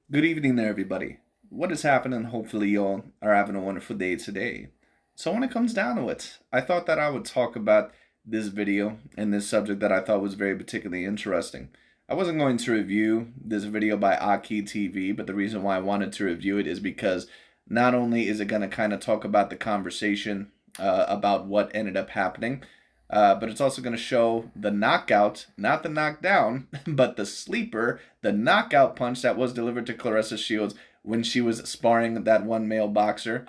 Good evening there, everybody. What is happening? Hopefully, y'all are having a wonderful day today. So, when it comes down to it, I thought that I would talk about this video and this subject that I thought was very particularly interesting. I wasn't going to review this video by AKHi TV, but the reason why I wanted to review it is because not only is it going to kind of talk about the conversation about what ended up happening, but it's also going to show the knockout, not the knockdown, but the sleeper, the knockout punch that was delivered to Claressa Shields when she was sparring that one male boxer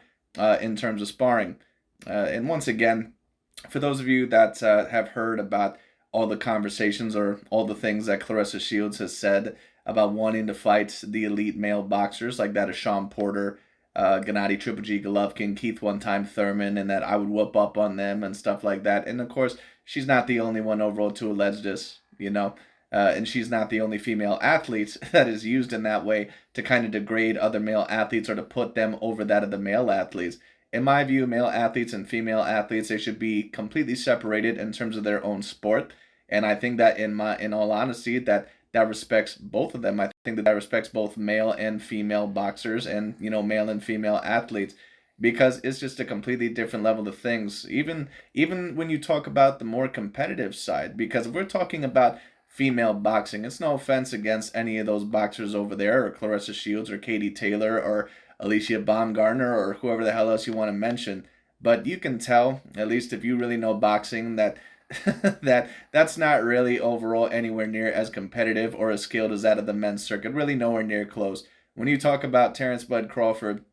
in terms of sparring. And once again, for those of you that have heard about all the conversations or all the things that Claressa Shields has said about wanting to fight the elite male boxers like that of Sean Porter, Gennady Triple G Golovkin, Keith One Time Thurman, and that I would whoop up on them and stuff like that. And of course, she's not the only one overall to allege this, and she's not the only female athlete that is used in that way to kind of degrade other male athletes or to put them over that of the male athletes. In my view, male athletes and female athletes, they should be completely separated in terms of their own sport. And I think that in all honesty, that respects both of them. I think that respects both male and female boxers and male and female athletes because it's just a completely different level of things. Even when you talk about the more competitive side, because if we're talking about female boxing, it's no offense against any of those boxers over there, or Claressa Shields, or Katie Taylor, or Alicia Baumgartner, or whoever the hell else you want to mention. But you can tell, at least if you really know boxing, that that's not really overall anywhere near as competitive or as skilled as that of the men's circuit. Really nowhere near close. When you talk about Terrence Bud Crawford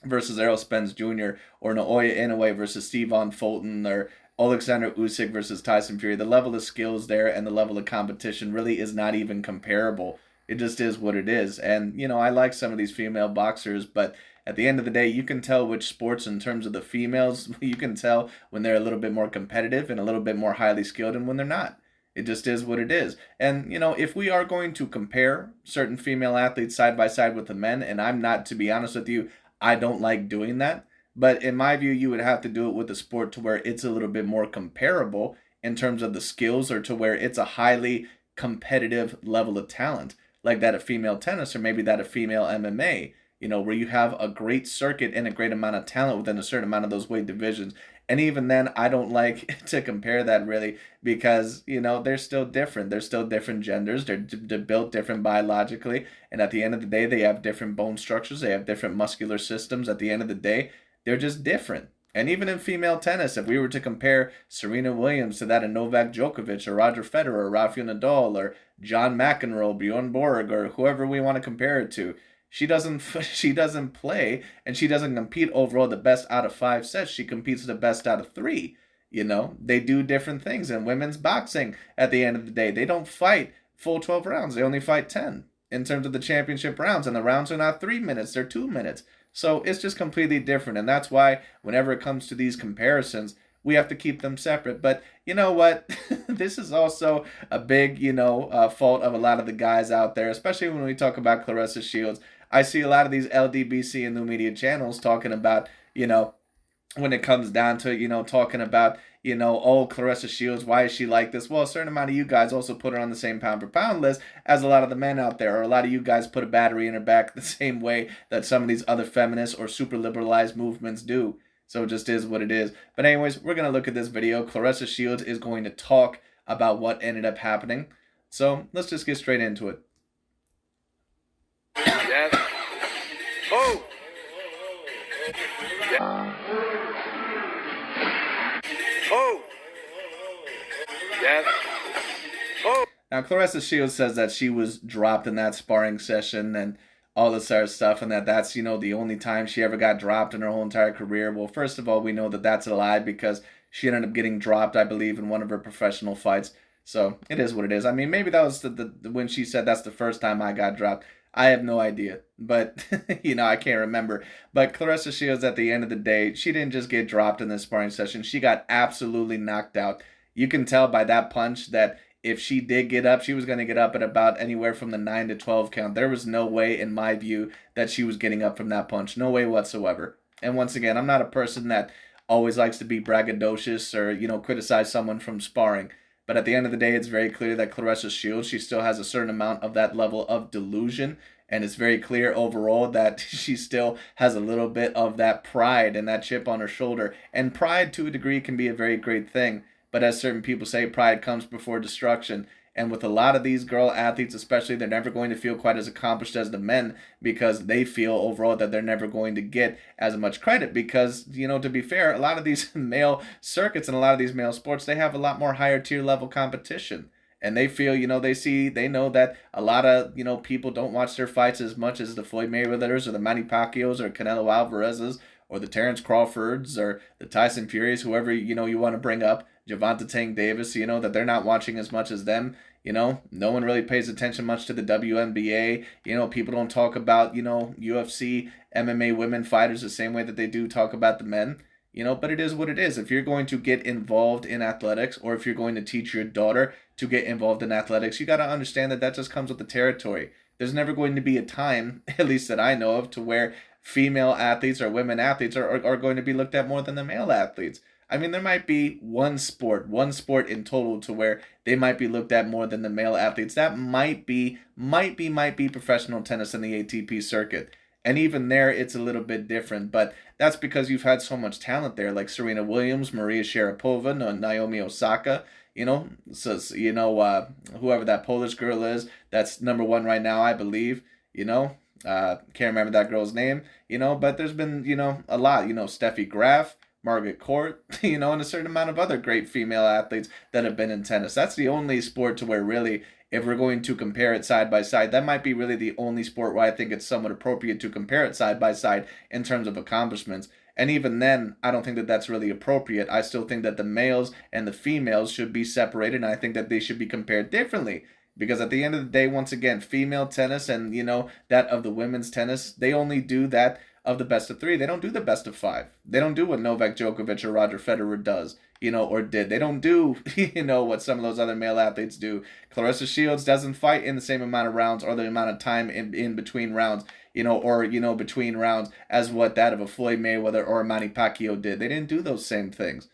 versus Errol Spence Jr. or Naoya Inoue versus Stephen Fulton or Alexander Usyk versus Tyson Fury, the level of skills there and the level of competition really is not even comparable. It just is what it is. And, I like some of these female boxers, but at the end of the day, you can tell which sports, in terms of the females, you can tell when they're a little bit more competitive and a little bit more highly skilled and when they're not. It just is what it is. And, if we are going to compare certain female athletes side by side with the men, and I'm not, to be honest with you, I don't like doing that. But in my view, you would have to do it with a sport to where it's a little bit more comparable in terms of the skills or to where it's a highly competitive level of talent, like that of female tennis or maybe that of female MMA, where you have a great circuit and a great amount of talent within a certain amount of those weight divisions. And even then, I don't like to compare that really because, they're still different. They're still different genders. They're built different biologically. And at the end of the day, they have different bone structures. They have different muscular systems. At the end of the day, they're just different. And even in female tennis, if we were to compare Serena Williams to that of Novak Djokovic or Roger Federer or Rafael Nadal or John McEnroe, Bjorn Borg, or whoever we want to compare it to, she doesn't she doesn't play and she doesn't compete overall the best out of 5 sets. She competes the best out of three. They do different things in women's boxing. At the end of the day, they don't fight full 12 rounds. They only fight 10 in terms of the championship rounds, and the rounds are not 3 minutes; they're 2 minutes. So it's just completely different, and that's why whenever it comes to these comparisons, we have to keep them separate. But you know what? This is also a big, fault of a lot of the guys out there, especially when we talk about Claressa Shields. I see a lot of these LDBC and new media channels talking about, when it comes down to, talking about, oh, Claressa Shields, why is she like this? Well, a certain amount of you guys also put her on the same pound for pound list as a lot of the men out there, or a lot of you guys put a battery in her back the same way that some of these other feminist or super liberalized movements do. So it just is what it is. But anyways, we're going to look at this video. Claressa Shields is going to talk about what ended up happening. So let's just get straight into it. Yes. Oh. Yeah. Oh. Yes. Oh. Now, Claressa Shields says that she was dropped in that sparring session and all this other stuff, and that's, the only time she ever got dropped in her whole entire career. Well, first of all, we know that that's a lie because she ended up getting dropped, I believe, in one of her professional fights. So it is what it is. I mean, maybe that was when she said that's the first time I got dropped. I have no idea, but I can't remember. But Claressa Shields, at the end of the day, she didn't just get dropped in this sparring session. She got absolutely knocked out. You can tell by that punch that if she did get up, she was going to get up at about anywhere from the 9 to 12 count. There was no way, in my view, that she was getting up from that punch. No way whatsoever. And once again, I'm not a person that always likes to be braggadocious or, criticize someone from sparring. But at the end of the day, it's very clear that Claressa Shields, she still has a certain amount of that level of delusion. And it's very clear overall that she still has a little bit of that pride and that chip on her shoulder. And pride, to a degree, can be a very great thing. But as certain people say, pride comes before destruction. And with a lot of these girl athletes, especially, they're never going to feel quite as accomplished as the men because they feel overall that they're never going to get as much credit. Because, to be fair, a lot of these male circuits and a lot of these male sports, they have a lot more higher tier level competition. And they feel, they know that a lot of, people don't watch their fights as much as the Floyd Mayweathers or the Manny Pacquiaos or Canelo Alvarez's or the Terrence Crawfords or the Tyson Furies, whoever, you want to bring up, Gervonta Tank Davis, that they're not watching as much as them. No one really pays attention much to the WNBA. People don't talk about, UFC, MMA women fighters the same way that they do talk about the men. But it is what it is. If you're going to get involved in athletics, or if you're going to teach your daughter to get involved in athletics, you got to understand that just comes with the territory. There's never going to be a time, at least that I know of, to where female athletes or women athletes are going to be looked at more than the male athletes. I mean, there might be one sport in total to where they might be looked at more than the male athletes. That might be professional tennis in the ATP circuit. And even there, it's a little bit different. But that's because you've had so much talent there, like Serena Williams, Maria Sharapova, Naomi Osaka. Whoever that Polish girl is, that's number one right now, I believe. Can't remember that girl's name. But there's been, a lot. Steffi Graf, Margaret Court, and a certain amount of other great female athletes that have been in tennis. That's the only sport to where really, if we're going to compare it side by side, that might be really the only sport where I think it's somewhat appropriate to compare it side by side in terms of accomplishments. And even then, I don't think that that's really appropriate. I still think that the males and the females should be separated, and I think that they should be compared differently. Because at the end of the day, once again, female tennis and, that of the women's tennis, they only do that of the best of three. They don't do the best of five. They don't do what Novak Djokovic or Roger Federer does, or did. They don't do, what some of those other male athletes do. Claressa Shields doesn't fight in the same amount of rounds or the amount of time in between rounds, between rounds as what that of a Floyd Mayweather or a Manny Pacquiao did. They didn't do those same things.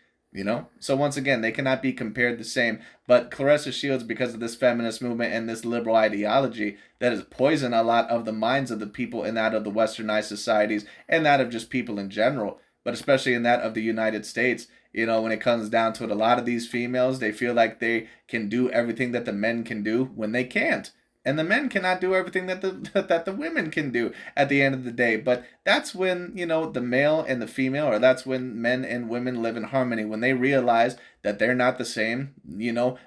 So once again, they cannot be compared the same. But Claressa Shields, because of this feminist movement and this liberal ideology that has poisoned a lot of the minds of the people in that of the westernized societies and that of just people in general, but especially in that of the United States, when it comes down to it, a lot of these females, they feel like they can do everything that the men can do when they can't. And the men cannot do everything that the women can do at the end of the day. But that's when, the male and the female, or that's when men and women live in harmony, when they realize that they're not the same,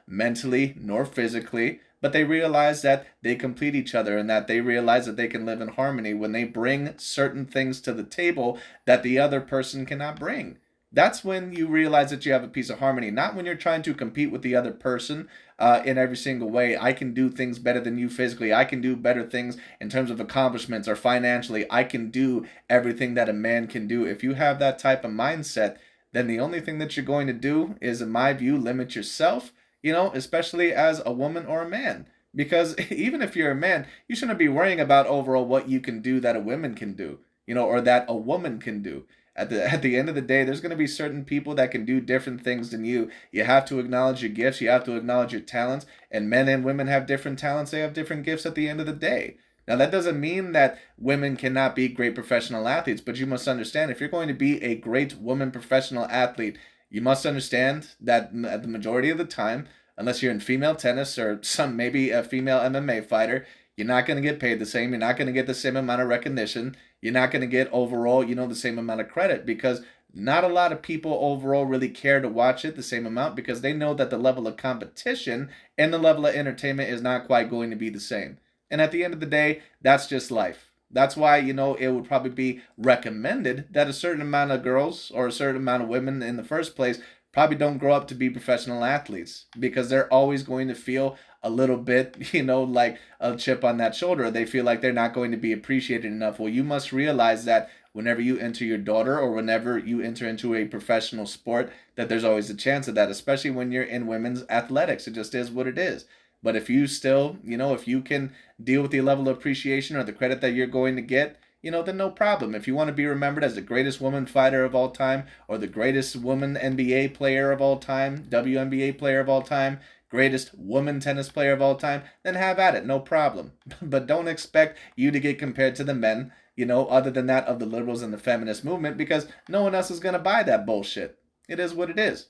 mentally nor physically, but they realize that they complete each other and that they realize that they can live in harmony when they bring certain things to the table that the other person cannot bring. That's when you realize that you have a piece of harmony, not when you're trying to compete with the other person in every single way. I can do things better than you physically. I can do better things in terms of accomplishments or financially. I can do everything that a man can do. If you have that type of mindset, then the only thing that you're going to do is, in my view, limit yourself, especially as a woman or a man. Because even if you're a man, you shouldn't be worrying about overall what you can do that a woman can do, or that a woman can do. At the end of the day, there's going to be certain people that can do different things than you. You have to acknowledge your gifts. You have to acknowledge your talents. And men and women have different talents. They have different gifts at the end of the day. Now, that doesn't mean that women cannot be great professional athletes, but you must understand, if you're going to be a great woman professional athlete, you must understand that the majority of the time, unless you're in female tennis or maybe a female MMA fighter, you're not going to get paid the same. You're not going to get the same amount of recognition. You're not going to get overall, the same amount of credit, because not a lot of people overall really care to watch it the same amount, because they know that the level of competition and the level of entertainment is not quite going to be the same. And at the end of the day, that's just life. That's why, it would probably be recommended that a certain amount of girls or a certain amount of women in the first place probably don't grow up to be professional athletes, because they're always going to feel a little bit, like a chip on that shoulder. They feel like they're not going to be appreciated enough. Well, you must realize that whenever you enter your daughter or whenever you enter into a professional sport, that there's always a chance of that, especially when you're in women's athletics. It just is what it is. But if you still, if you can deal with the level of appreciation or the credit that you're going to get, then no problem. If you want to be remembered as the greatest woman fighter of all time or the greatest woman NBA player of all time, WNBA player of all time, greatest woman tennis player of all time, then have at it, no problem. But don't expect you to get compared to the men, other than that of the liberals and the feminist movement, because no one else is going to buy that bullshit. It is what it is.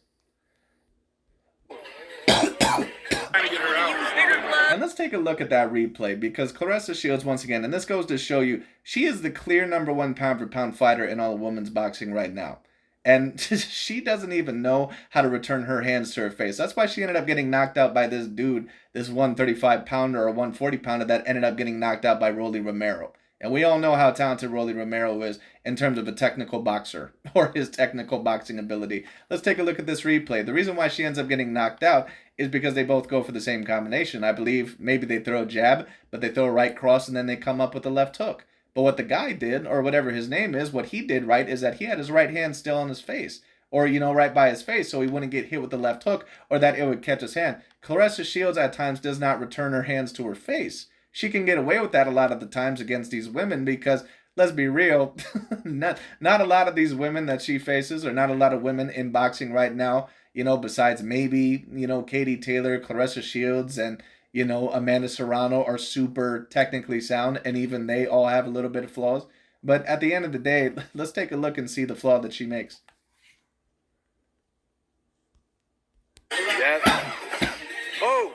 And let's take a look at that replay, because Claressa Shields, once again, and this goes to show you, she is the clear #1 pound-for-pound fighter in all of women's boxing right now. And she doesn't even know how to return her hands to her face. That's why she ended up getting knocked out by this dude, this 135-pounder or 140-pounder that ended up getting knocked out by Rolly Romero. And we all know how talented Rolly Romero is in terms of a technical boxer, or his technical boxing ability. Let's take a look at this replay. The reason why she ends up getting knocked out is because they both go for the same combination. I believe maybe they throw a jab, but they throw a right cross, and then they come up with a left hook. But what the guy did, or whatever his name is, what he did right is that he had his right hand still on his face, or, right by his face, so he wouldn't get hit with the left hook, or that it would catch his hand. Claressa Shields at times does not return her hands to her face. She can get away with that a lot of the times against these women because, let's be real, not a lot of these women that she faces, or not a lot of women in boxing right now, besides maybe, Katie Taylor, Claressa Shields, and, Amanda Serrano are super technically sound, and even they all have a little bit of flaws. But at the end of the day, let's take a look and see the flaw that she makes. Yes. Oh.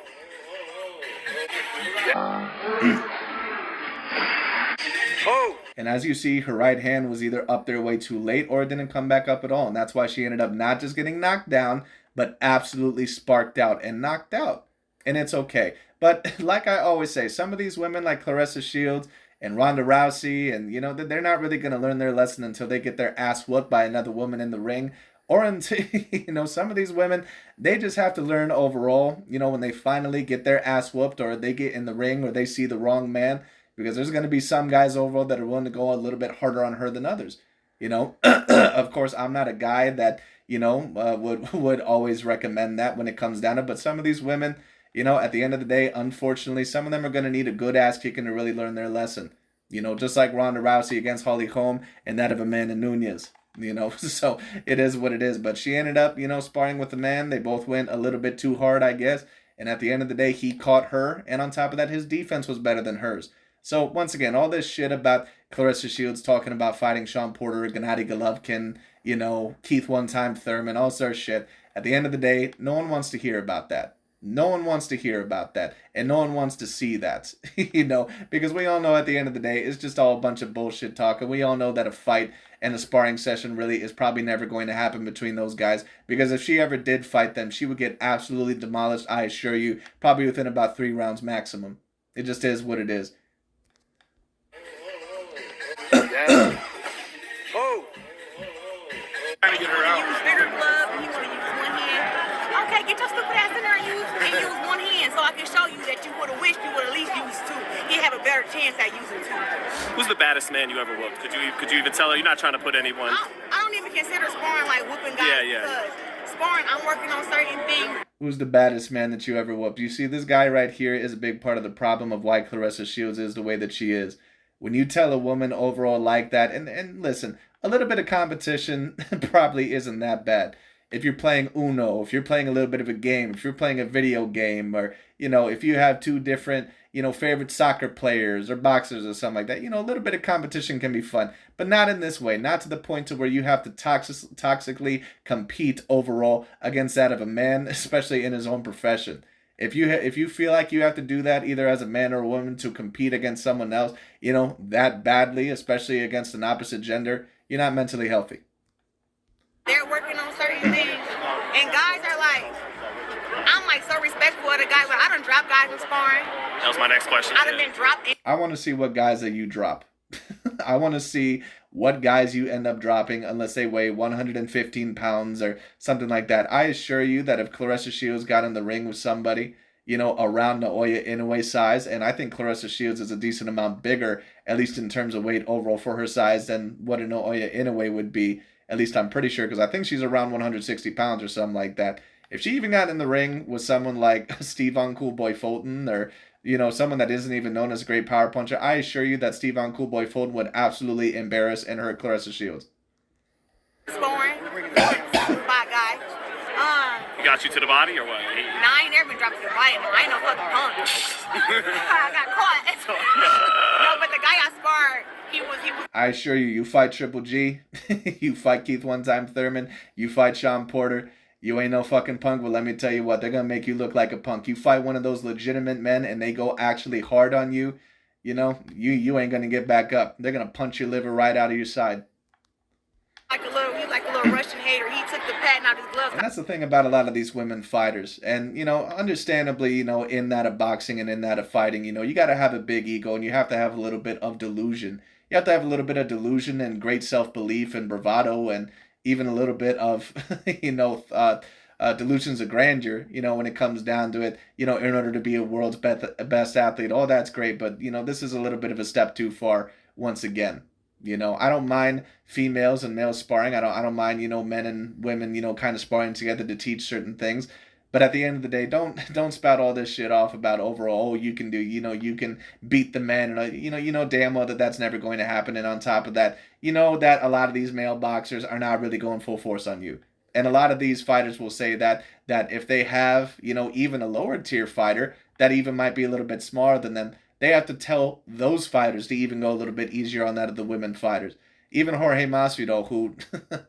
Oh. And as you see, her right hand was either up there way too late, or it didn't come back up at all. And that's why she ended up not just getting knocked down, but absolutely sparked out and knocked out. And it's okay. But like I always say, some of these women like Claressa Shields and Ronda Rousey, and they're not really going to learn their lesson until they get their ass whooped by another woman in the ring. Or until, some of these women, they just have to learn overall, when they finally get their ass whooped, or they get in the ring, or they see the wrong man, because there's going to be some guys overall that are willing to go a little bit harder on her than others. Of course, I'm not a guy that, would always recommend that when it comes down to it. But some of these women, at the end of the day, unfortunately, some of them are going to need a good ass kicking to really learn their lesson. Just like Ronda Rousey against Holly Holm and that of Amanda Nunes. So it is what it is. But she ended up, sparring with the man. They both went a little bit too hard, I guess. And at the end of the day, he caught her. And on top of that, his defense was better than hers. So once again, all this shit about Claressa Shields talking about fighting Sean Porter, Gennady Golovkin, Keith one-time Thurman, all sorts of shit. At the end of the day, no one wants to hear about that. No one wants to hear about that. And no one wants to see that, because we all know at the end of the day, it's just all a bunch of bullshit talk. And we all know that a fight and a sparring session really is probably never going to happen between those guys. Because if she ever did fight them, she would get absolutely demolished, I assure you, probably within about 3 rounds maximum. It just is what it is. Yes. Oh. Trying to get her out. Use bigger gloves, and you want to use one hand. Okay, get your stupid ass in there and use one hand, so I can show you that you would have wished you would at least use two. You have a better chance at using two. Who's the baddest man you ever whooped? Could you even tell her? You're not trying to put anyone. I don't even consider sparring like whooping guys. Yeah. Because sparring, I'm working on certain things. Who's the baddest man that you ever whooped? You see, this guy right here is a big part of the problem of why Claressa Shields is the way that she is. When you tell a woman overall like that, and listen, a little bit of competition probably isn't that bad. If you're playing Uno, if you're playing a little bit of a game, if you're playing a video game, or, if you have 2 different, favorite soccer players or boxers or something like that, a little bit of competition can be fun. But not in this way, not to the point to where you have to toxically compete overall against that of a man, especially in his own profession. If you feel like you have to do that either as a man or a woman to compete against someone else, that badly, especially against an opposite gender, you're not mentally healthy. They're working on certain things, and guys are like, I'm like so respectful of the guy, but I done dropped guys in sparring. That was my next question. I done been dropped in. I want to see what guys that you drop. I want to see what guys you end up dropping unless they weigh 115 pounds or something like that. I assure you that if Claressa Shields got in the ring with somebody, around Naoya Inoue size, and I think Claressa Shields is a decent amount bigger, at least in terms of weight overall for her size, than what a Naoya Inoue would be. At least I'm pretty sure, because I think she's around 160 pounds or something like that. If she even got in the ring with someone like Steve Uncool Boy Fulton, or someone that isn't even known as a great power puncher, I assure you that Steve Uncool Boy Fulton would absolutely embarrass and hurt Claressa Shields. Sparring, by guys. He got you to the body or what? Nah, I ain't never been dropped to the body. No, I ain't no fucking punk. I got caught. No, but the guy I sparred, he was. I assure you, you fight Triple G, you fight Keith One Time Thurman, you fight Sean Porter, you ain't no fucking punk, but let me tell you what, they're gonna make you look like a punk. You fight one of those legitimate men and they go actually hard on you, you know, you ain't gonna get back up. They're gonna punch your liver right out of your side. He's like a little Russian hater. He took the patent out of his gloves. And that's the thing about a lot of these women fighters. And, you know, understandably, you know, in that of boxing and in that of fighting, you know, you got to have a big ego and you have to have a little bit of delusion. You have to have a little bit of delusion and great self-belief and bravado and even a little bit of, you know, delusions of grandeur, you know, when it comes down to it, you know, in order to be a world's best athlete. All that's great. But, you know, this is a little bit of a step too far once again. You know, I don't mind females and male sparring. I don't mind, you know, men and women, you know, kind of sparring together to teach certain things. But at the end of the day, don't spout all this shit off about overall, oh, you can do, you know, you can beat the men, and you know damn well that that's never going to happen. And on top of that, you know that a lot of these male boxers are not really going full force on you. And a lot of these fighters will say that if they have, you know, even a lower tier fighter that even might be a little bit smaller than them, they have to tell those fighters to even go a little bit easier on that of the women fighters. Even Jorge Masvidal, who,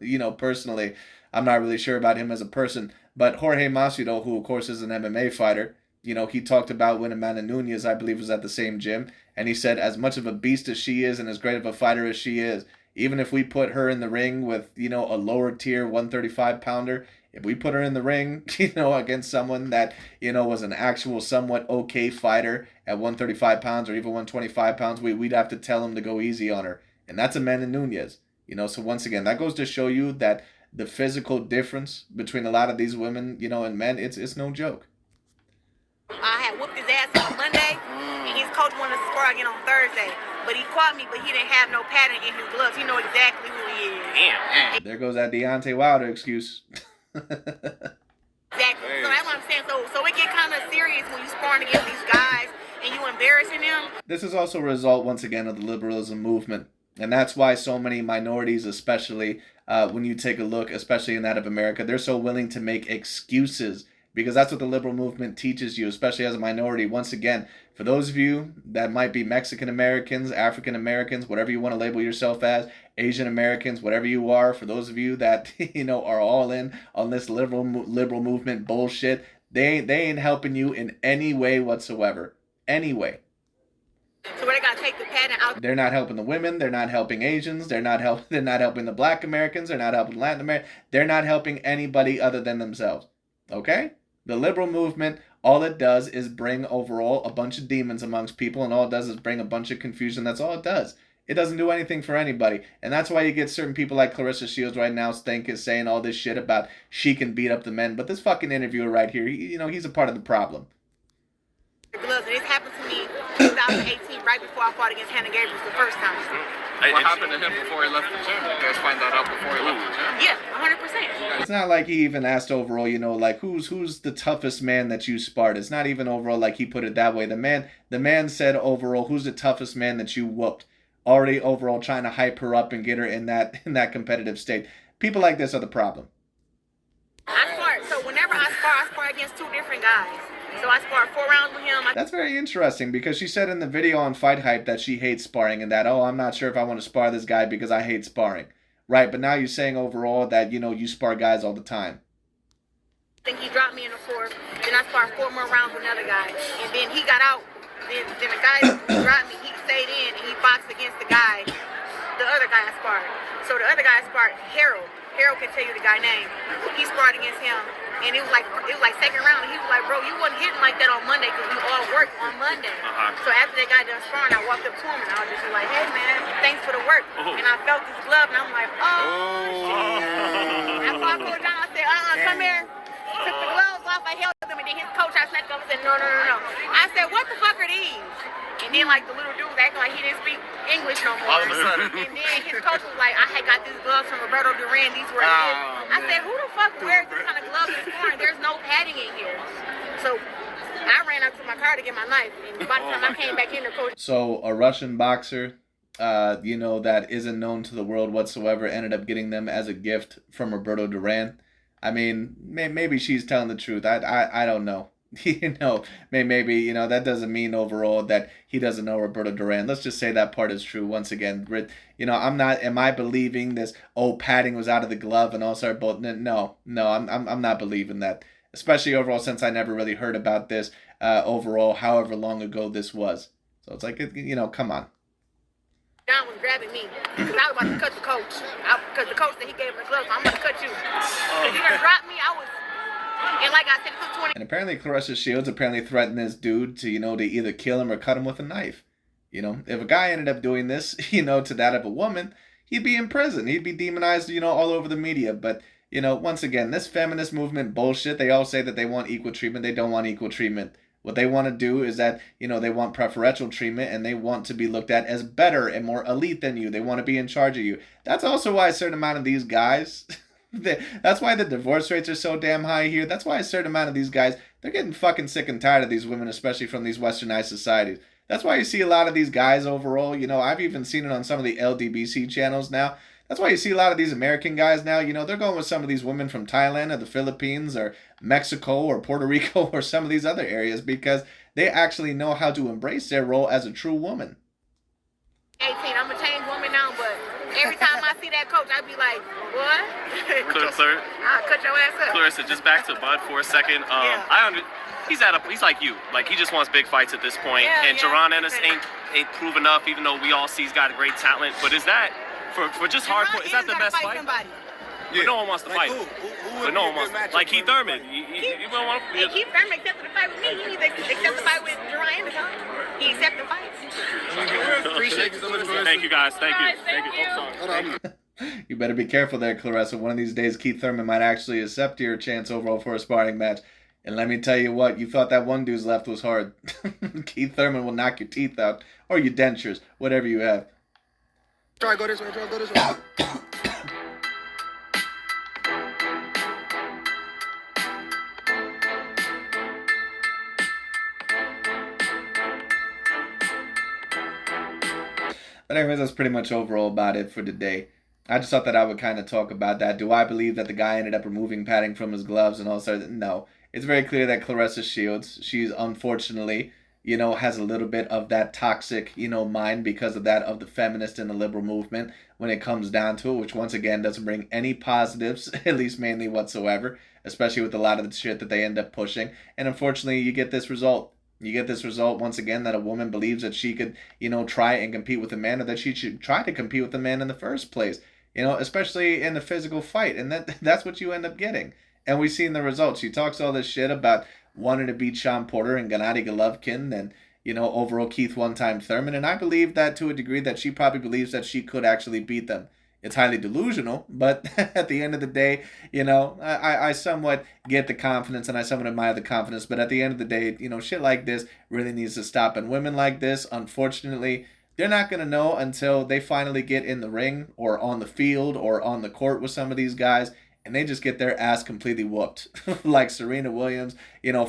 you know, personally, I'm not really sure about him as a person, but Jorge Masvidal, who of course is an MMA fighter, you know, he talked about when Amanda Nunes, I believe, was at the same gym, and he said as much of a beast as she is and as great of a fighter as she is, even if we put her in the ring with, you know, a lower tier 135 pounder, if we put her in the ring, you know, against someone that, you know, was an actual somewhat okay fighter at 135 pounds or even 125 pounds, we'd have to tell him to go easy on her. And that's Amanda Nunes. You know, so once again, that goes to show you that the physical difference between a lot of these women, you know, and men, it's no joke. I had whooped his ass on Monday, and his coach wanted to spar again on Thursday. But he caught me, but he didn't have no pattern in his gloves. He know exactly who he is. Damn. There goes that Deontay Wilder excuse. Exactly. So that's what I'm saying. So it get kind of serious when you sparring against these guys and you embarrassing them. This is also a result, once again, of the liberalism movement. And that's why so many minorities, especially when you take a look, especially in that of America, they're so willing to make excuses, because that's what the liberal movement teaches you, especially as a minority. Once again, for those of you that might be Mexican Americans, African Americans, whatever you want to label yourself as, Asian Americans, whatever you are, for those of you that, you know, are all in on this liberal movement bullshit, they ain't helping you in any way whatsoever. Any way. So they gotta take the pattern out. They're not helping the women. They're not helping Asians. They're not helping the Black Americans. They're not helping Latin America. They're not helping anybody other than themselves. Okay? The liberal movement, all it does is bring overall a bunch of demons amongst people, and all it does is bring a bunch of confusion. That's all it does. It doesn't do anything for anybody. And that's why you get certain people like Claressa Shields right now saying all this shit about she can beat up the men. But this fucking interviewer right here, he's a part of the problem. Gloves, and this happened to me in 2018, right before I fought against Hannah Gabriel the first time. What happened to him before he left the gym? Did you guys find that out before he left the gym? Yeah, 100%. It's not like he even asked overall, you know, like who's the toughest man that you sparred. It's not even overall like he put it that way. The man said overall, who's the toughest man that you whooped? Already overall trying to hype her up and get her in that competitive state. People like this are the problem. So whenever I spar against two different guys. So I sparred 4 rounds with him. That's very interesting, because she said in the video on Fight Hype that she hates sparring and that, oh, I'm not sure if I want to spar this guy because I hate sparring. Right, but now you're saying overall that, you know, you spar guys all the time. I think he dropped me in the 4th. Then I sparred 4 more rounds with another guy. And then he got out. Then the guy who dropped me, he stayed in and he boxed against the other guy I sparred. So the other guy I sparred, Harold. Harold can tell you the guy's name. He sparred against him. And it was like second round. And he was like, bro, you wasn't hitting like that on Monday because we all worked on Monday. So after they got done sparring, I walked up to him and I was just like, hey, man, thanks for the work. And I felt this glove and I'm like, oh, shit. After I pulled down, I said, come here. Took the gloves off. I held them and then his coach, I snapped up and said, no. I said, what the fuck are these? And then like the little dude was acting like he didn't speak English no more. And then his coach was like, I had got these gloves from Roberto Duran. These were his. I said, who the fuck wears this kind of gloves in sparring? There's no padding in here. So I ran out to my car to get my knife. And by the time I came back in, the coach. So a Russian boxer, you know, that isn't known to the world whatsoever, ended up getting them as a gift from Roberto Duran. I mean, maybe she's telling the truth. I don't know. Maybe, that doesn't mean overall that he doesn't know Roberto Duran. Let's just say that part is true. Once again, am I believing this? Oh, padding was out of the glove and all sorts of both. No, I'm not believing that. Especially overall, since I never really heard about this overall, however long ago this was. So it's like, come on. John was grabbing me because I was about to cut the coach. Because the coach said he gave him the gloves, so I'm going to cut you. If he done dropped me, I was... And like I said, it took 20... And apparently Claressa Shields threatened this dude to, to either kill him or cut him with a knife. If a guy ended up doing this, to that of a woman, he'd be in prison. He'd be demonized, all over the media. But, once again, this feminist movement bullshit, they all say that they want equal treatment. They don't want equal treatment. What they want to do is that, they want preferential treatment and they want to be looked at as better and more elite than you. They want to be in charge of you. That's also why a certain amount of these guys, that's why the divorce rates are so damn high here. That's why a certain amount of these guys, they're getting fucking sick and tired of these women, especially from these westernized societies. That's why you see a lot of these guys overall. I've even seen it on some of the LDBC channels now. That's why you see a lot of these American guys now, they're going with some of these women from Thailand or the Philippines or Mexico or Puerto Rico or some of these other areas because they actually know how to embrace their role as a true woman. 18, I'm a changed woman now, but every time I see that coach, I be like, what? I'll cut your ass up. Claressa, just back to Bud for a second. He's like you. Like, he just wants big fights at this point. Yeah, and Jaron Ennis ain't proof enough, even though we all see he's got great talent. But is that... For just hardcore, is that the best fight? Yeah. But no one wants to fight. Who But no one wants to. Like Keith Thurman. You don't want to. Keith Thurman accepted the fight with me. He needs to accept the fight with Jaron Anderson. He accepted the fight. Appreciate you. Thank you guys. Thank you. Guys, Thank you. thank Oh, sorry. You better be careful there, Claressa. One of these days, Keith Thurman might actually accept your chance overall for a sparring match. And let me tell you what, you thought that one dude's left was hard. Keith Thurman will knock your teeth out or your dentures, whatever you have. Try to go this way. But anyways, that's pretty much overall about it for today. I just thought that I would kind of talk about that. Do I believe that the guy ended up removing padding from his gloves and all sorts? No. It's very clear that Claressa Shields, she's unfortunately, has a little bit of that toxic, mind because of that of the feminist and the liberal movement when it comes down to it, which once again doesn't bring any positives, at least mainly whatsoever, especially with a lot of the shit that they end up pushing. And unfortunately, you get this result. You get this result once again that a woman believes that she could, try and compete with a man or that she should try to compete with a man in the first place, especially in a physical fight. And that's what you end up getting. And we've seen the results. She talks all this shit about wanting to beat Sean Porter and Gennady Golovkin and, overall Keith one-time Thurman. And I believe that to a degree that she probably believes that she could actually beat them. It's highly delusional, but at the end of the day, I somewhat get the confidence and I somewhat admire the confidence. But at the end of the day, shit like this really needs to stop. And women like this, unfortunately, they're not going to know until they finally get in the ring or on the field or on the court with some of these guys. And they just get their ass completely whooped. Like Serena Williams,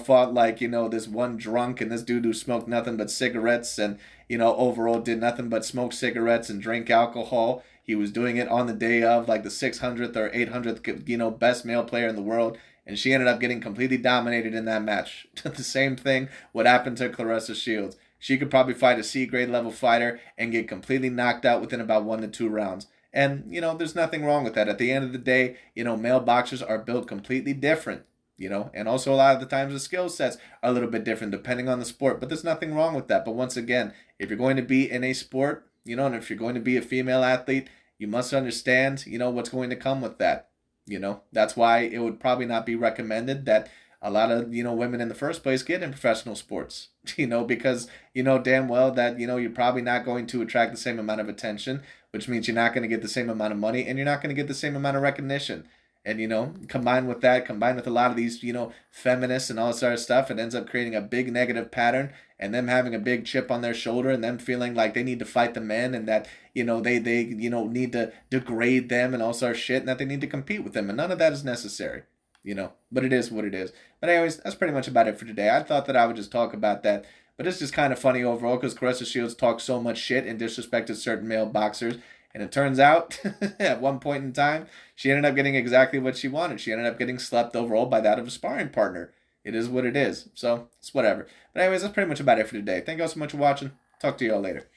fought like, this one drunk and this dude who smoked nothing but cigarettes and, overall did nothing but smoke cigarettes and drink alcohol. He was doing it on the day of like the 600th or 800th, best male player in the world. And she ended up getting completely dominated in that match. The same thing would happen to Claressa Shields. She could probably fight a C-grade level fighter and get completely knocked out within about 1 to 2 rounds. And, there's nothing wrong with that. At the end of the day, male boxers are built completely different, and also a lot of the times the skill sets are a little bit different depending on the sport. But there's nothing wrong with that. But once again, if you're going to be in a sport, and if you're going to be a female athlete, you must understand, what's going to come with that. That's why it would probably not be recommended that a lot of, women in the first place get in professional sports, because damn well that, you're probably not going to attract the same amount of attention, which means you're not going to get the same amount of money and you're not going to get the same amount of recognition. And, combined with a lot of these, feminists and all this other stuff, it ends up creating a big negative pattern and them having a big chip on their shoulder and them feeling like they need to fight the men and that, they need to degrade them and all sorts of shit and that they need to compete with them. And none of that is necessary. But it is what it is. But anyways, that's pretty much about it for today. I thought that I would just talk about that. But it's just kind of funny overall because Claressa Shields talks so much shit and disrespected certain male boxers. And it turns out, at one point in time, she ended up getting exactly what she wanted. She ended up getting slept overall by that of a sparring partner. It is what it is. So, it's whatever. But anyways, that's pretty much about it for today. Thank you all so much for watching. Talk to you all later.